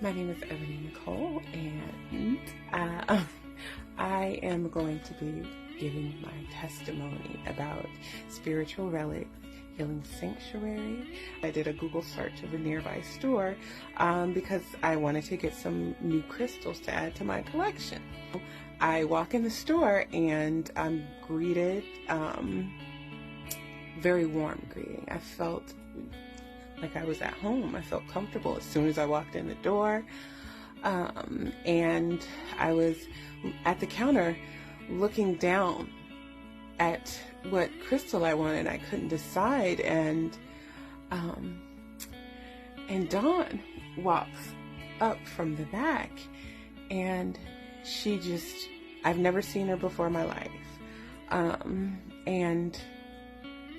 My name is Ebony Nicole, and I am going to be giving my testimony about spiritual relics, healing sanctuary. I did a Google search of a nearby store because I wanted to get some new crystals to add to my collection. I walk in the store and I'm greeted, very warm greeting. I felt like I was at home. I felt comfortable as soon as I walked in the door. And I was at the counter looking down at what crystal I wanted. I couldn't decide. And Dawn walks up from the back, and I've never seen her before in my life. And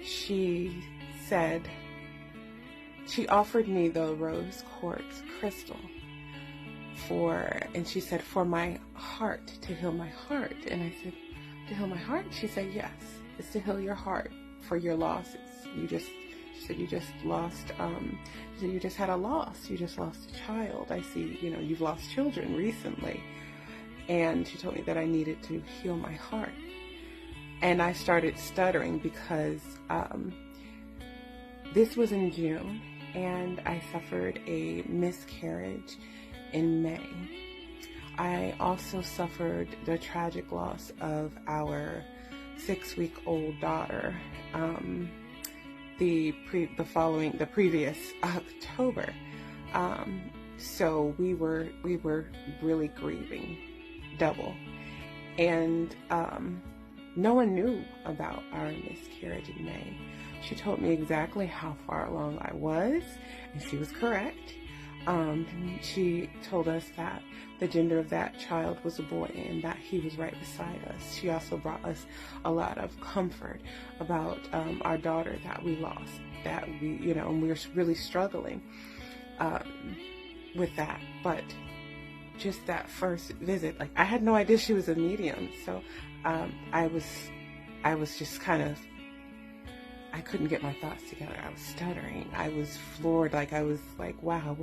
she said, she offered me the rose quartz crystal and she said, for my heart, to heal my heart. And I said, to heal my heart? She said, yes, it's to heal your heart for your losses. She said, you just lost, you just had a loss. You just lost a child. I see, you've lost children recently. And she told me that I needed to heal my heart. And I started stuttering because this was in June, and I suffered a miscarriage in May. I also suffered the tragic loss of our 6-week-old daughter the previous October. So we were really grieving double, and no one knew about our miscarriage in May. She told me exactly how far along I was, and she was correct. She told us that the gender of that child was a boy and that he was right beside us. She also brought us a lot of comfort about our daughter that we lost, that and we were really struggling with that. But just that first visit, I had no idea she was a medium, so I was just kind of, I couldn't get my thoughts together. I was stuttering. I was floored. I was like, wow.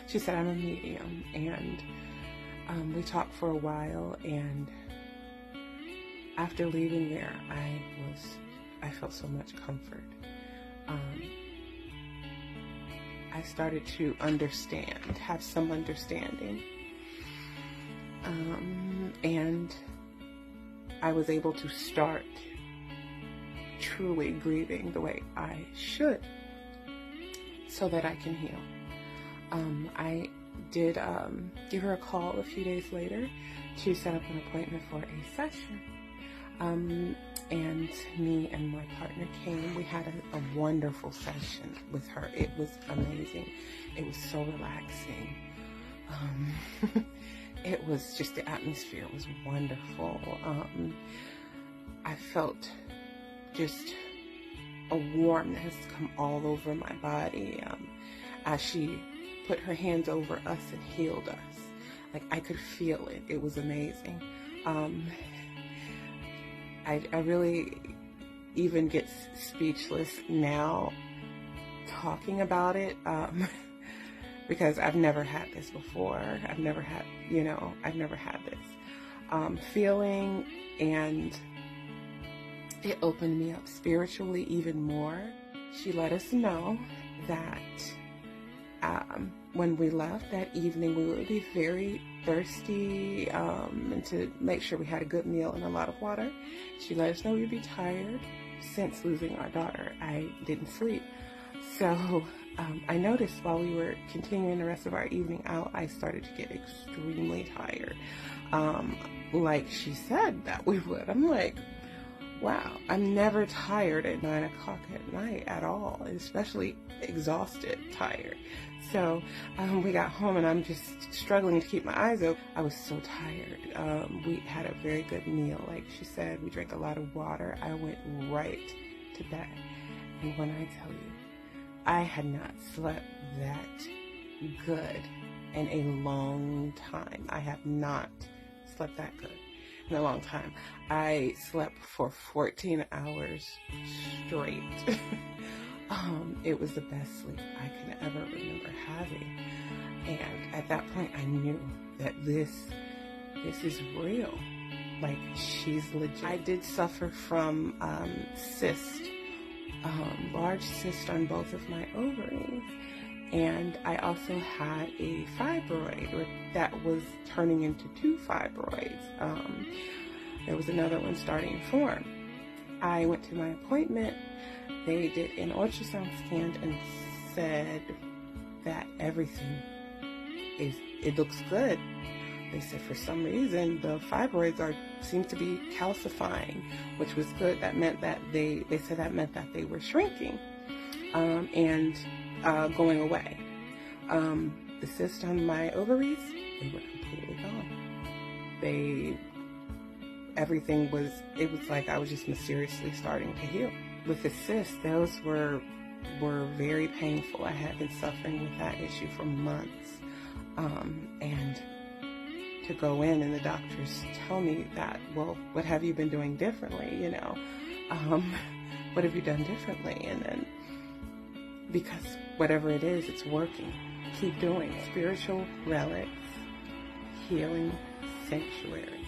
She said, I'm a medium. And we talked for a while. And after leaving there, I felt so much comfort. I started to have some understanding. And I was able to start truly grieving the way I should, so that I can heal. I did give her a call a few days later to set up an appointment for a session. And me and my partner came. We had a wonderful session with her. It was amazing. It was so relaxing. It was just, the atmosphere was wonderful. I felt just a warmness come all over my body as she put her hands over us and healed us. I could feel it. It was amazing. I really even get speechless now talking about it because I've never had this before. I've never had this feeling, and it opened me up spiritually even more. She let us know that when we left that evening, we would be very thirsty, and to make sure we had a good meal and a lot of water. She let us know we'd be tired. Since losing our daughter, I didn't sleep. So I noticed while we were continuing the rest of our evening out, I started to get extremely tired. Like she said that we would. I'm like, wow, I'm never tired at 9 o'clock at night at all, especially exhausted, tired. So we got home and I'm just struggling to keep my eyes open. I was so tired. We had a very good meal. Like she said, we drank a lot of water. I went right to bed. And when I tell you, I had not slept that good in a long time. I have not slept that good in a long time. I slept for 14 hours straight. It was the best sleep I can ever remember having. And at that point, I knew that this is real. Like, she's legit. I did suffer from cyst, large cyst on both of my ovaries. And I also had a fibroid that was turning into 2 fibroids. There was another one starting to form. I went to my appointment. They did an ultrasound scan and said that everything it looks good. They said for some reason the fibroids seem to be calcifying, which was good. That meant that they said that meant that they were shrinking and going away. The cysts on my ovaries, they were completely gone. Everything was, it was like I was just mysteriously starting to heal. With the cysts, those were very painful. I had been suffering with that issue for months. And to go in and the doctors tell me that, well, what have you been doing differently, you know? What have you done differently? And then, because whatever it is, it's working. Keep doing it. Spiritual relics, healing sanctuary.